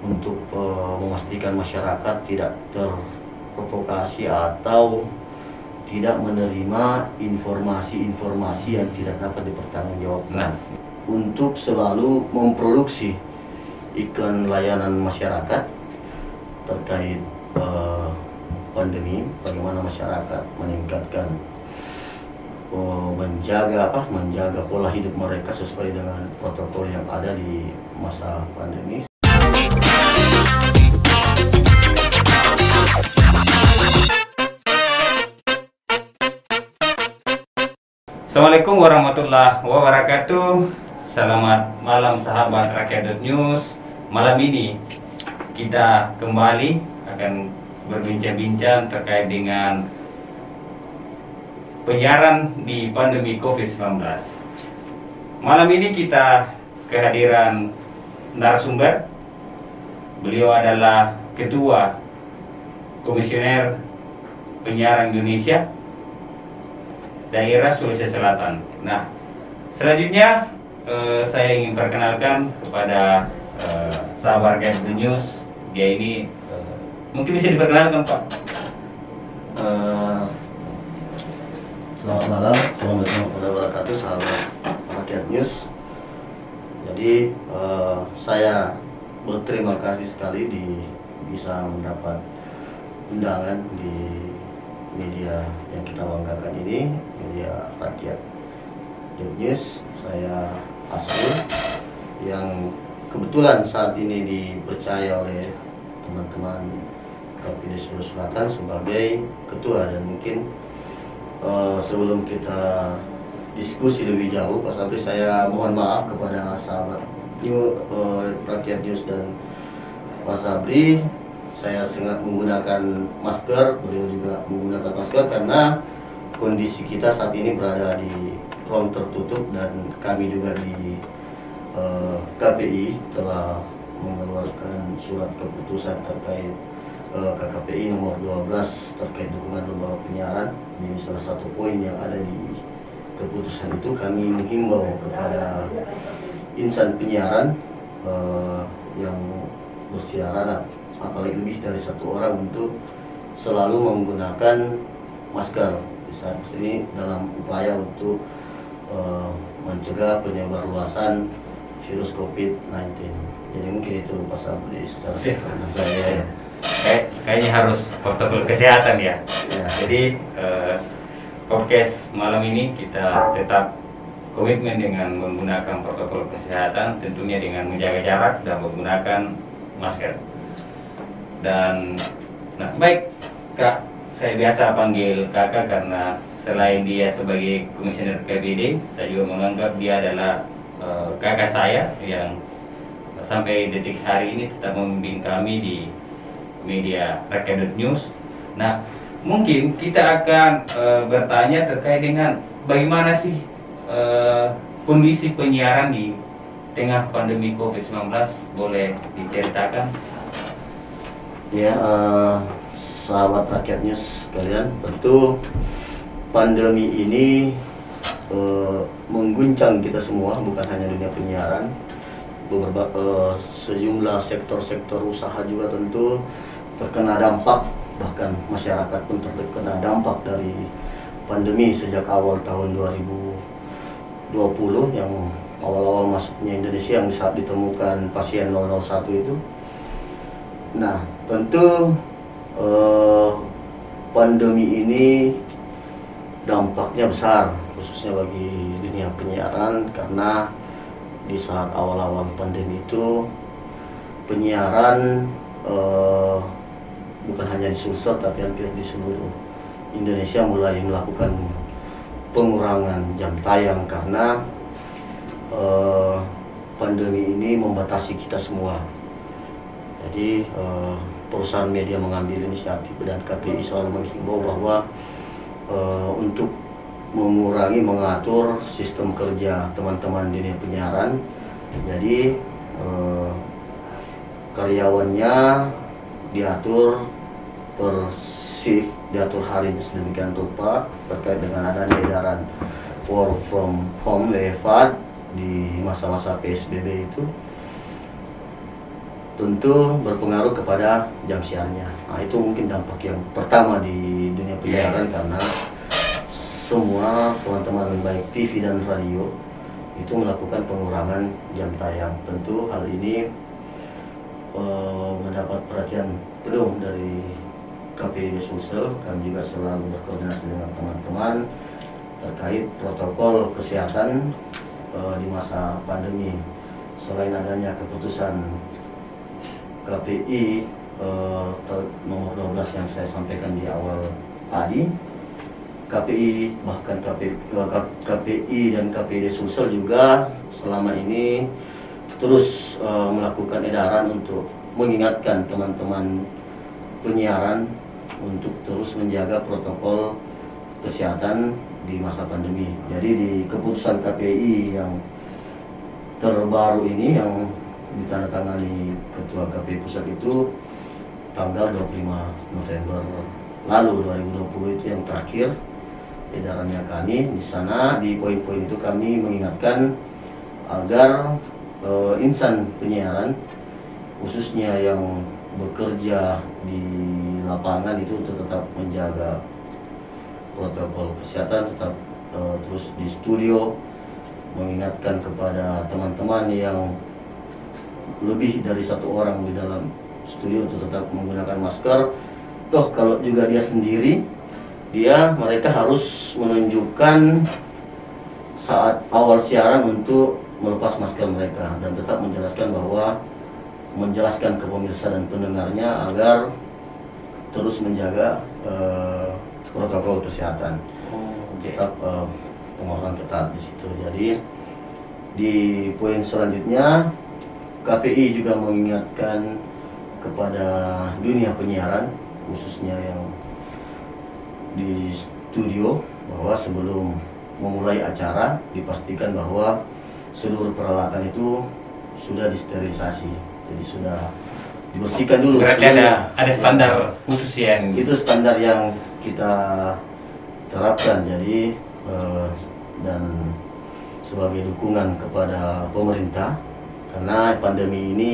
untuk memastikan masyarakat tidak terprovokasi atau tidak menerima informasi-informasi yang tidak dapat dipertanggungjawabkan. Untuk selalu memproduksi iklan layanan masyarakat terkait pandemi, bagaimana masyarakat meningkatkan menjaga pola hidup mereka sesuai dengan protokol yang ada di masa pandemi. Assalamualaikum warahmatullahi wabarakatuh. Selamat malam sahabat Rakyat News. Malam ini kita kembali akan berbincang-bincang terkait dengan penyiaran di pandemi COVID-19. Malam ini kita kehadiran narasumber. Beliau adalah Ketua Komisioner Penyiaran Indonesia Daerah Sulawesi Selatan. Nah, selanjutnya saya ingin perkenalkan kepada sahabat Rakyat News. Dia ini mungkin bisa diperkenalkan, Pak. Selamat malam, assalamualaikum warahmatullahi wabarakatuh, sahabat Rakyat News. Jadi saya berterima kasih sekali bisa mendapat undangan di media yang kita banggakan ini, media Rakyat News. Saya Asrul yang kebetulan saat ini dipercaya oleh teman-teman KPD Sulawesi Selatan sebagai ketua, dan mungkin sebelum kita diskusi lebih jauh, Pak Sabri, saya mohon maaf kepada sahabat Rakyat News dan Pak Sabri. Saya sengaja menggunakan masker, beliau juga menggunakan masker karena kondisi kita saat ini berada di ruang tertutup, dan kami juga di KPI telah mengeluarkan surat keputusan terkait KKPI nomor 12 terkait dukungan lembaga penyiaran. Di salah satu poin yang ada di keputusan itu, kami menghimbau kepada insan penyiaran yang bersiaran, apalagi lebih dari satu orang, untuk selalu menggunakan masker di saat ini dalam upaya untuk mencegah penyebar luasan virus COVID-19. Jadi mungkin itu Pak Sabri secara singkat saya. Kayaknya harus protokol kesehatan ya. Jadi podcast malam ini kita tetap komitmen dengan menggunakan protokol kesehatan, tentunya dengan menjaga jarak dan menggunakan masker. Dan nah, baik Kak, saya biasa panggil Kakak karena selain dia sebagai komisioner KPD, saya juga menganggap dia adalah kakak saya yang sampai detik hari ini tetap memimpin kami di media Rakyat News. Nah, mungkin kita akan bertanya terkait dengan bagaimana sih kondisi penyiaran di tengah pandemi COVID-19, boleh diceritakan? Ya, sahabat Rakyat News sekalian, tentu pandemi ini mengguncang kita semua, bukan hanya dunia penyiaran. Sejumlah sektor-sektor usaha juga tentu terkena dampak, bahkan masyarakat pun terkena dampak dari pandemi sejak awal tahun 2020 yang awal-awal masuknya Indonesia, yang saat ditemukan pasien 001 itu. Nah, tentu pandemi ini dampaknya besar, khususnya bagi dunia penyiaran, karena di saat awal-awal pandemi itu penyiaran bukan hanya di Sulsel tapi hampir di seluruh Indonesia mulai melakukan pengurangan jam tayang karena pandemi ini membatasi kita semua. Jadi perusahaan media mengambil inisiatif, dan KPI selalu menghimbau bahwa untuk mengatur sistem kerja teman-teman di dunia penyiaran. Jadi karyawannya diatur per shift, diatur harinya sedemikian rupa terkait dengan adanya edaran work from home WFH di masa-masa PSBB itu. tentu berpengaruh kepada jam siarnya. Nah, itu mungkin dampak yang pertama di dunia penyiaran, karena semua teman-teman baik TV dan radio itu melakukan pengurangan jam tayang. Tentu hal ini mendapat perhatian penuh dari KPID Sulsel. Kami juga selalu berkoordinasi dengan teman-teman terkait protokol kesehatan di masa pandemi. Selain adanya keputusan KPI nomor 12 yang saya sampaikan di awal tadi, KPI bahkan KPI dan KPID Sulsel juga selama ini terus melakukan edaran untuk mengingatkan teman-teman penyiaran untuk terus menjaga protokol kesehatan di masa pandemi. Jadi di keputusan KPI yang terbaru ini yang ditandatangani Ketua KPI Pusat itu tanggal 25 November lalu 2020, itu yang terakhir edarannya kami. Di sana di poin-poin itu kami mengingatkan agar insan penyiaran khususnya yang bekerja di lapangan itu untuk tetap menjaga protokol kesehatan, tetap terus di studio, mengingatkan kepada teman-teman yang lebih dari satu orang di dalam studio untuk tetap menggunakan masker. Toh kalau juga dia sendiri, mereka harus menunjukkan saat awal siaran untuk melepas masker mereka dan tetap menjelaskan ke pemirsa dan pendengarnya agar terus menjaga protokol kesehatan. Tetap pengawasan ketat di situ. Jadi di poin selanjutnya KPI juga mengingatkan kepada dunia penyiaran khususnya yang di studio bahwa sebelum memulai acara dipastikan bahwa seluruh peralatan itu sudah disterilisasi, jadi sudah dibersihkan dulu. Berarti ada standar khusus yang itu standar yang kita terapkan. Jadi dan sebagai dukungan kepada pemerintah, karena pandemi ini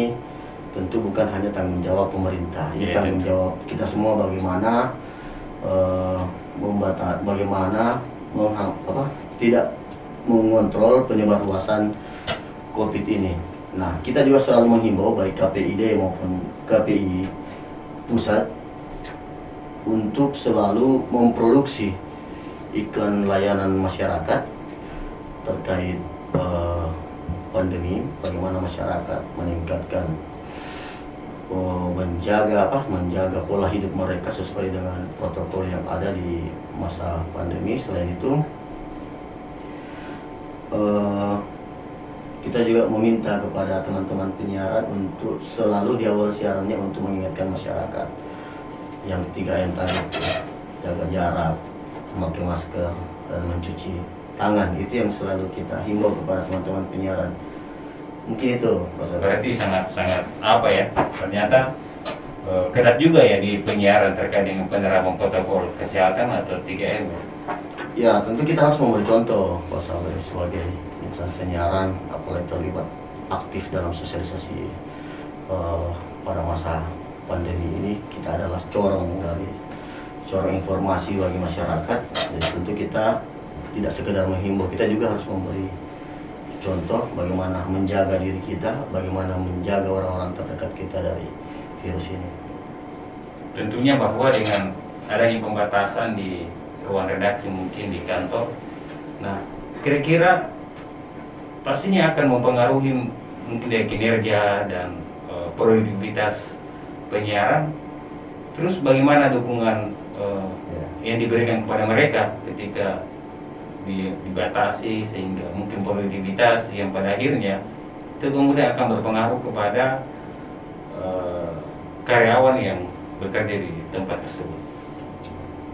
tentu bukan hanya tanggung jawab pemerintah, ini tanggung jawab kita semua bagaimana tidak mengontrol penyebarluasan COVID ini. Nah, kita juga selalu menghimbau baik KPID maupun KPI pusat untuk selalu memproduksi iklan layanan masyarakat terkait pandemi, bagaimana masyarakat meningkatkan menjaga pola hidup mereka sesuai dengan protokol yang ada di masa pandemi. Selain itu kita juga meminta kepada teman-teman penyiaran untuk selalu di awal siarannya untuk mengingatkan masyarakat yang 3M tadi, jaga jarak, memakai masker, dan mencuci tangan. Itu yang selalu kita himbau kepada teman-teman penyiaran. Mungkin itu, Pak Saudara. Berarti sangat apa ya? Ternyata ketat juga ya di penyiaran terkait dengan penerapan protokol kesehatan atau 3M. Ya, tentu kita harus memberi contoh, Pak Saudara, sebagai insan penyiaran, apalagi terlibat aktif dalam sosialisasi pada masa pandemi ini. Kita adalah corong informasi bagi masyarakat. Jadi tentu kita tidak sekedar menghimbau, kita juga harus memberi contoh bagaimana menjaga diri kita, bagaimana menjaga orang-orang terdekat kita dari virus ini. Tentunya bahwa dengan adanya pembatasan di ruang redaksi, mungkin di kantor, nah kira-kira pastinya akan mempengaruhi mungkin dari kinerja dan produktivitas penyiaran. Terus bagaimana dukungan yang diberikan kepada mereka ketika dibatasi, sehingga mungkin produktivitas yang pada akhirnya itu kemudian akan berpengaruh kepada karyawan yang bekerja di tempat tersebut.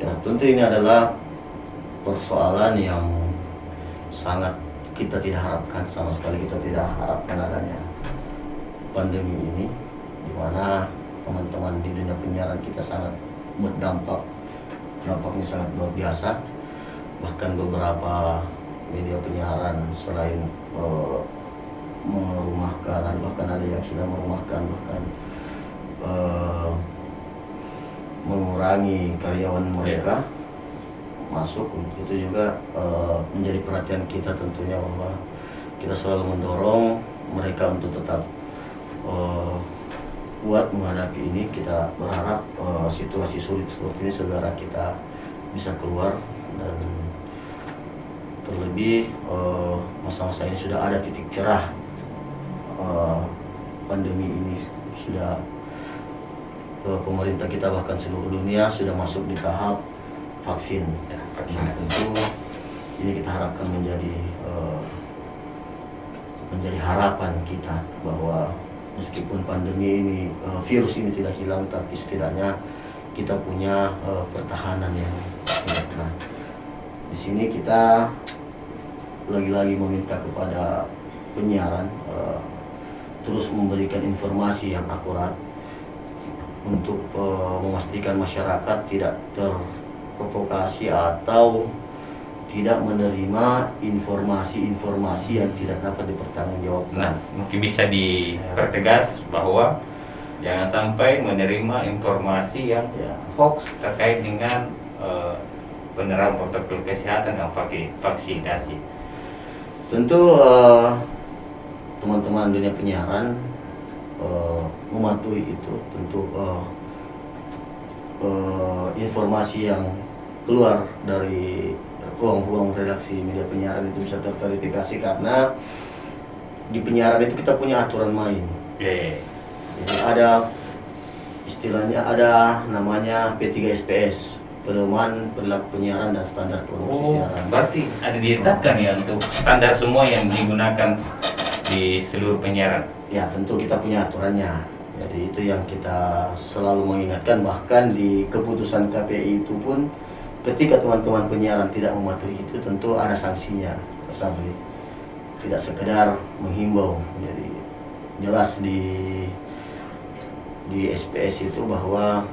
Ya, tentu ini adalah persoalan yang sangat kita tidak harapkan, sama sekali kita tidak harapkan adanya pandemi ini, di mana teman-teman di dunia penyiaran kita sangat berdampak, dampaknya sangat luar biasa. Bahkan beberapa media penyiaran selain merumahkan, bahkan ada yang sudah merumahkan, bahkan mengurangi karyawan mereka masuk. Itu juga menjadi perhatian kita tentunya, bahwa kita selalu mendorong mereka untuk tetap kuat menghadapi ini. Kita berharap situasi sulit seperti ini segera kita bisa keluar, dan terlebih masa-masa ini sudah ada titik cerah. Pandemi ini sudah pemerintah kita bahkan seluruh dunia sudah masuk di tahap vaksin. Nah, tentu ini kita harapkan menjadi harapan kita, bahwa meskipun pandemi ini, virus ini tidak hilang, tapi setidaknya kita punya pertahanan yang kuat. Nah, di sini kita lagi-lagi meminta kepada penyiaran terus memberikan informasi yang akurat untuk memastikan masyarakat tidak terprovokasi atau tidak menerima informasi-informasi yang tidak dapat dipertanggungjawabkan. Nah, mungkin bisa dipertegas bahwa jangan sampai menerima informasi yang hoax terkait dengan penerapan protokol kesehatan dan vaksinasi. Tentu teman-teman dunia penyiaran mematuhi itu. Tentu informasi yang keluar dari ruang-ruang redaksi media penyiaran itu bisa terverifikasi, karena di penyiaran itu kita punya aturan main. Jadi ada istilahnya, ada namanya P3SPS, Pedoman Perilaku Penyiaran dan Standar Produksi Siaran. Berarti ada ditetapkan ya untuk standar semua yang digunakan di seluruh penyiaran? Ya, tentu kita punya aturannya. Jadi itu yang kita selalu mengingatkan, bahkan di keputusan KPI itu pun ketika teman-teman penyiaran tidak mematuhi itu, tentu ada sanksinya, Pak Sabri. Tidak sekedar menghimbau. Jadi jelas di SPS itu bahwa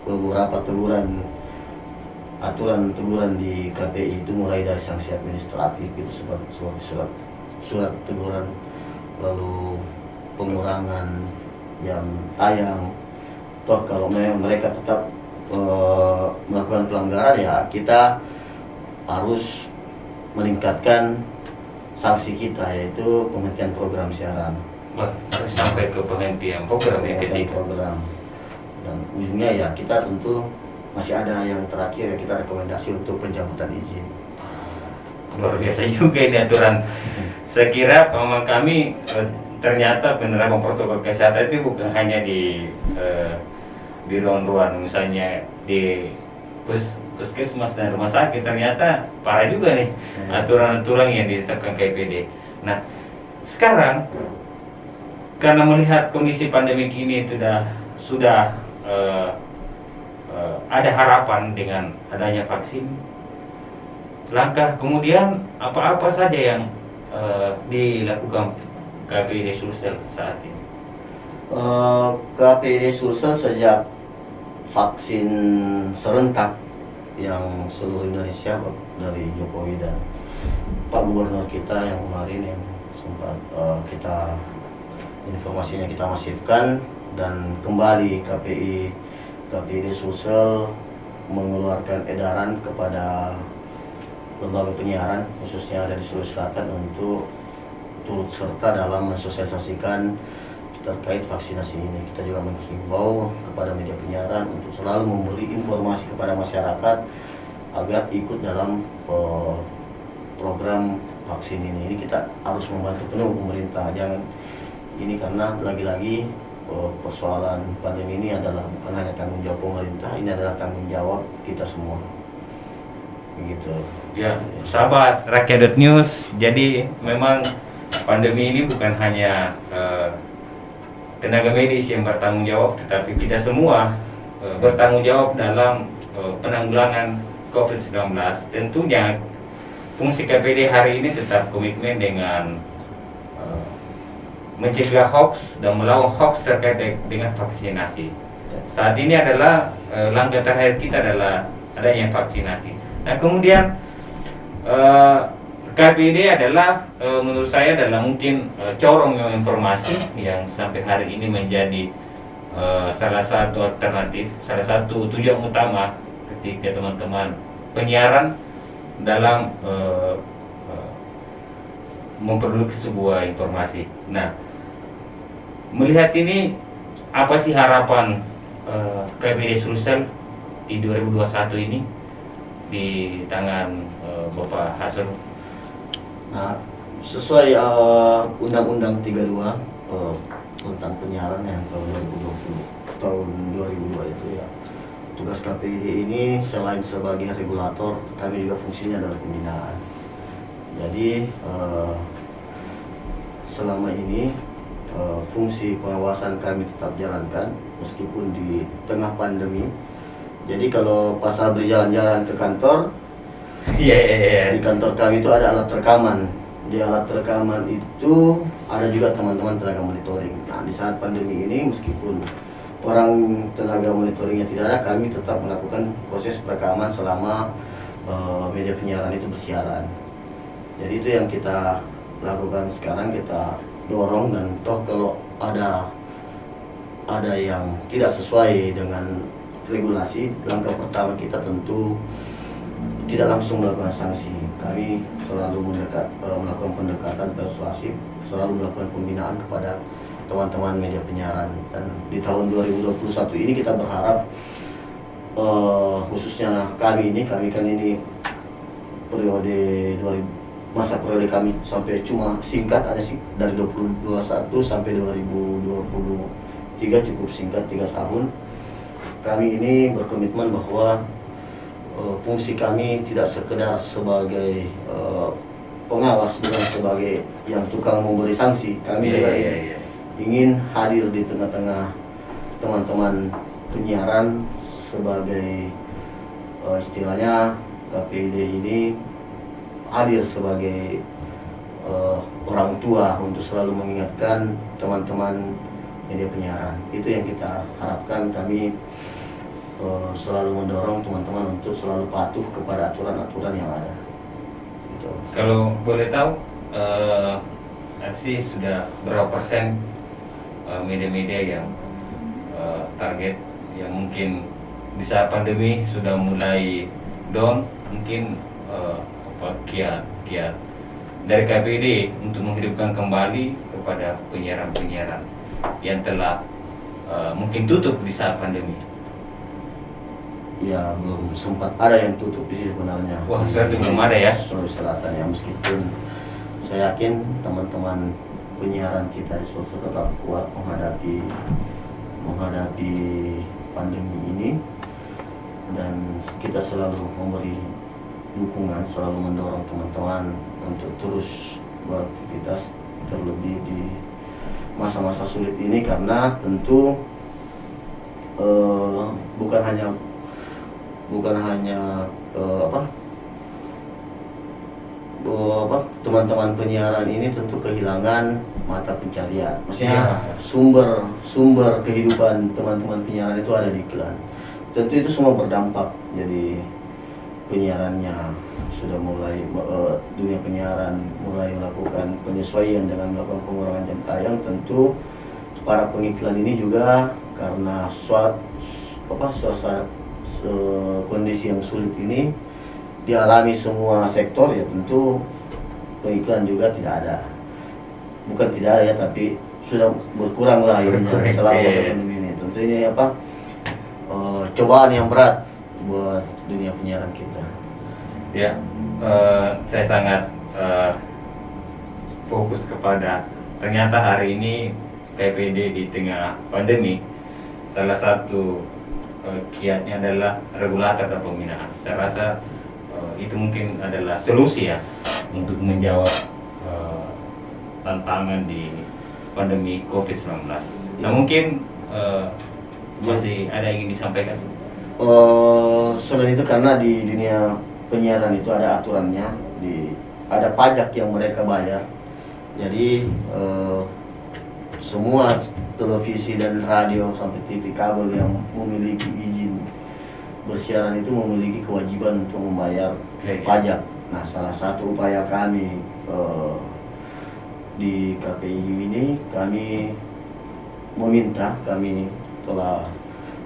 beberapa aturan teguran di KPI itu mulai dari sanksi administratif itu seperti surat teguran, lalu pengurangan jam tayang. Toh kalau memang mereka tetap melakukan pelanggaran, ya kita harus meningkatkan sanksi kita, yaitu penghentian program siaran. Harus sampai ke penghentian program yang ketiga. Dan ujungnya ya kita tentu masih ada yang terakhir, ya kita rekomendasi untuk pencabutan izin. Luar biasa juga ini aturan. Saya kira pemahaman kami ternyata penerapan protokol kesehatan itu bukan hanya di ruang-ruang, misalnya di puskesmas dan rumah sakit. Ternyata parah juga nih aturan-aturan yang ditetapkan KPD. Nah, sekarang karena melihat kondisi pandemi ini sudah ada harapan dengan adanya vaksin, langkah kemudian apa-apa saja yang dilakukan KPD Sulsel saat ini? KPD Sulsel sejak vaksin serentak yang seluruh Indonesia dari Jokowi dan Pak Gubernur kita yang kemarin, yang sempat kita informasinya kita masifkan, dan kembali KPD Sulsel mengeluarkan edaran kepada lembaga penyiaran khususnya ada di Sulawesi Selatan untuk turut serta dalam mensosialisasikan terkait vaksinasi ini. Kita juga menghimbau kepada media penyiaran untuk selalu memberi informasi kepada masyarakat agar ikut dalam program vaksin ini. Ini kita harus membantu penuh pemerintah. Jangan ini, karena lagi-lagi persoalan pandemi ini adalah bukan hanya tanggung jawab pemerintah, ini adalah tanggung jawab kita semua. Begitu. Ya, sahabat Rakyat.News, jadi memang pandemi ini bukan hanya tenaga medis yang bertanggung jawab, tetapi kita semua bertanggung jawab dalam penanggulangan COVID-19. Tentunya fungsi KPD hari ini tetap komitmen dengan mencegah hoax dan melawan hoax terkait dengan vaksinasi. Saat ini adalah langkah terakhir kita adalah adanya vaksinasi. Nah, kemudian KPID adalah menurut saya adalah mungkin corong informasi yang sampai hari ini menjadi salah satu alternatif, salah satu tujuan utama ketika teman-teman penyiaran dalam memproduksi sebuah informasi. Nah, melihat ini, apa sih harapan KPID Sulsel di 2021 ini di tangan Bapak Hasrul? Nah, sesuai Undang-Undang 32 tentang penyiaran yang tahun 2002 itu ya, tugas KPID ini selain sebagai regulator, kami juga fungsinya adalah pembinaan. Jadi selama ini fungsi pengawasan kami tetap jalankan meskipun di tengah pandemi. Jadi kalau pas Sabri jalan-jalan ke kantor, di kantor kami itu ada alat rekaman. Di alat rekaman itu ada juga teman-teman tenaga monitoring. Nah, di saat pandemi ini meskipun orang tenaga monitoringnya tidak ada, kami tetap melakukan proses perekaman selama media penyiaran itu bersiaran. Jadi itu yang kita lakukan sekarang, kita dorong, dan toh kalau ada yang tidak sesuai dengan regulasi, langkah pertama kita tentu tidak langsung melakukan sanksi. Kami selalu melakukan pendekatan persuasif, selalu melakukan pembinaan kepada teman-teman media penyiaran. Dan di tahun 2021 ini kita berharap khususnya kami kan ini masa periode kami sampai cuma singkat, hanya dari 2021 sampai 2023, cukup singkat, 3 tahun. Kami ini berkomitmen bahwa fungsi kami tidak sekedar sebagai pengawas, bukan sebagai yang tukang memberi sanksi. Kami juga ingin hadir di tengah-tengah teman-teman penyiaran sebagai istilahnya KPID ini hadir sebagai orang tua untuk selalu mengingatkan teman-teman media penyiaran. Itu yang kita harapkan. Kami selalu mendorong teman-teman untuk selalu patuh kepada aturan-aturan yang ada. Gitu. Kalau boleh tahu, RC sudah berapa persen media-media yang target yang mungkin di saat pandemi sudah mulai down, mungkin kiat dari KPID untuk menghidupkan kembali kepada penyiaran-penyiaran yang telah mungkin tutup di saat pandemi? Ya, belum sempat ada yang tutup di sini sebenarnya. Wah, sudah belum ada ya? Sulawesi Selatan ya, meskipun saya yakin teman-teman penyiaran kita di Sulawesi tetap kuat menghadapi pandemi ini, dan kita selalu memberi dukungan, selalu mendorong teman-teman untuk terus beraktivitas, terlebih di masa-masa sulit ini, karena tentu bukan hanya teman-teman penyiaran ini tentu kehilangan mata pencarian. Maksudnya sumber kehidupan teman-teman penyiaran itu ada di iklan. Tentu itu semua berdampak. Jadi penyiarannya sudah mulai, dunia penyiaran mulai melakukan penyesuaian dengan melakukan pengurangan jam tayang. Tentu para pengiklan ini juga karena kondisi yang sulit ini dialami semua sektor, ya tentu pengiklan juga tidak ada. Bukan tidak ada ya, tapi sudah berkurang lah ini selama masa pandemi ini. Tentu ini cobaan yang berat buat dunia penyiaran kita. Ya, saya sangat fokus kepada ternyata hari ini KPID di tengah pandemi salah satu kiatnya adalah regulator dan pembinaan. Saya rasa itu mungkin adalah solusi ya untuk menjawab tantangan di pandemi COVID-19. Nah, mungkin masih ada yang ingin disampaikan? Selain itu, karena di dunia penyiaran itu ada aturannya, ada pajak yang mereka bayar. Jadi semua televisi dan radio sampai TV kabel yang memiliki izin bersiaran itu memiliki kewajiban untuk membayar pajak. Nah, salah satu upaya kami di KPI ini, kami telah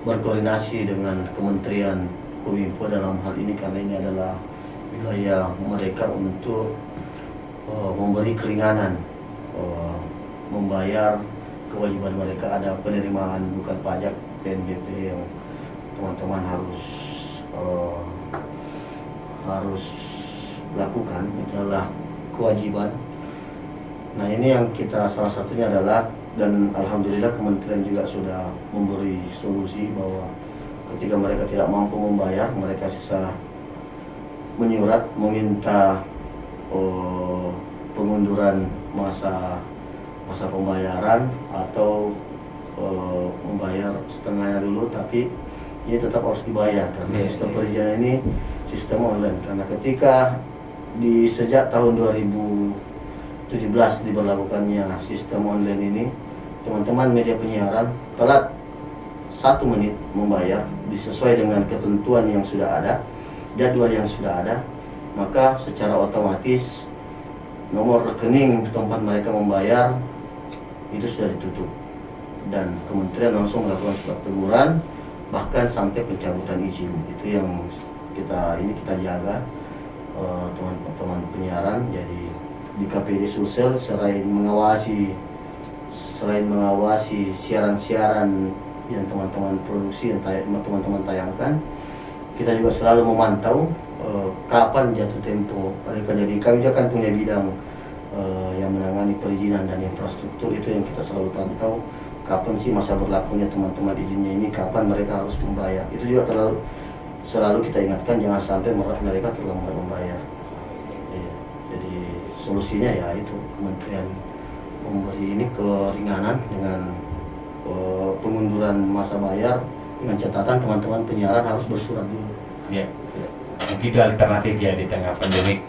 berkoordinasi dengan Kementerian Kominfo dalam hal ini, karena ini adalah wilayah mereka, untuk memberi keringanan membayar kewajiban mereka. Ada penerimaan bukan pajak PNBP yang teman-teman harus lakukan, itu adalah kewajiban. Nah, ini yang kita salah satunya adalah, dan alhamdulillah kementerian juga sudah memberi solusi bahwa ketika mereka tidak mampu membayar, mereka bisa menyurat meminta pengunduran masa pembayaran, atau membayar setengahnya dulu, tapi ini tetap harus dibayar karena sistem perizinan ini sistem online. Karena ketika sejak tahun 2017 diberlakukannya sistem online ini, teman-teman media penyiaran telat 1 menit membayar sesuai dengan ketentuan yang sudah ada, jadwal yang sudah ada, maka secara otomatis nomor rekening tempat mereka membayar itu sudah ditutup, dan kementerian langsung melakukan surat teguran, bahkan sampai pencabutan izin. Itu yang kita jaga, teman-teman penyiaran. Jadi di KPD Sulsel selain mengawasi siaran-siaran yang teman-teman produksi, yang teman-teman tayangkan, kita juga selalu memantau kapan jatuh tempo mereka. Jadi kami juga kan punya bidang yang menangani perizinan dan infrastruktur, itu yang kita selalu pantau, kapan sih masa berlakunya teman-teman izinnya ini, kapan mereka harus membayar. Itu juga selalu kita ingatkan, jangan sampai mereka terlambat membayar. Jadi solusinya ya itu, kementerian memberi ini keringanan dengan pengunduran masa bayar, dengan catatan teman-teman penyiaran harus bersurat dulu. Ya, mungkin itu alternatif ya di tengah pandemik.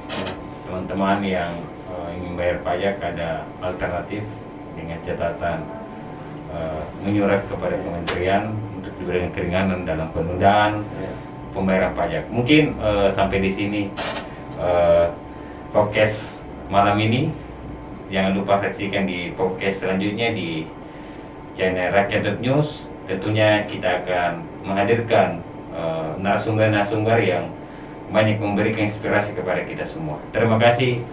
Teman-teman yang ingin bayar pajak, ada alternatif dengan catatan menyurat kepada kementerian untuk diberikan keringanan dalam penundaan pembayaran pajak. Mungkin sampai di sini podcast malam ini. Jangan lupa saksikan di podcast selanjutnya di channel Rakyat.News. Tentunya kita akan menghadirkan narasumber-narasumber yang banyak memberikan inspirasi kepada kita semua. Terima kasih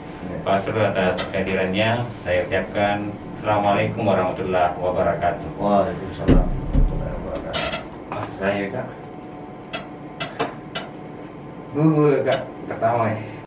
Pak Asrul atas kehadirannya. Saya ucapkan Assalamualaikum warahmatullahi wabarakatuh. Waalaikumsalam warahmatullahi wabarakatuh. Maksud saya Kak, Kak, pertama ya.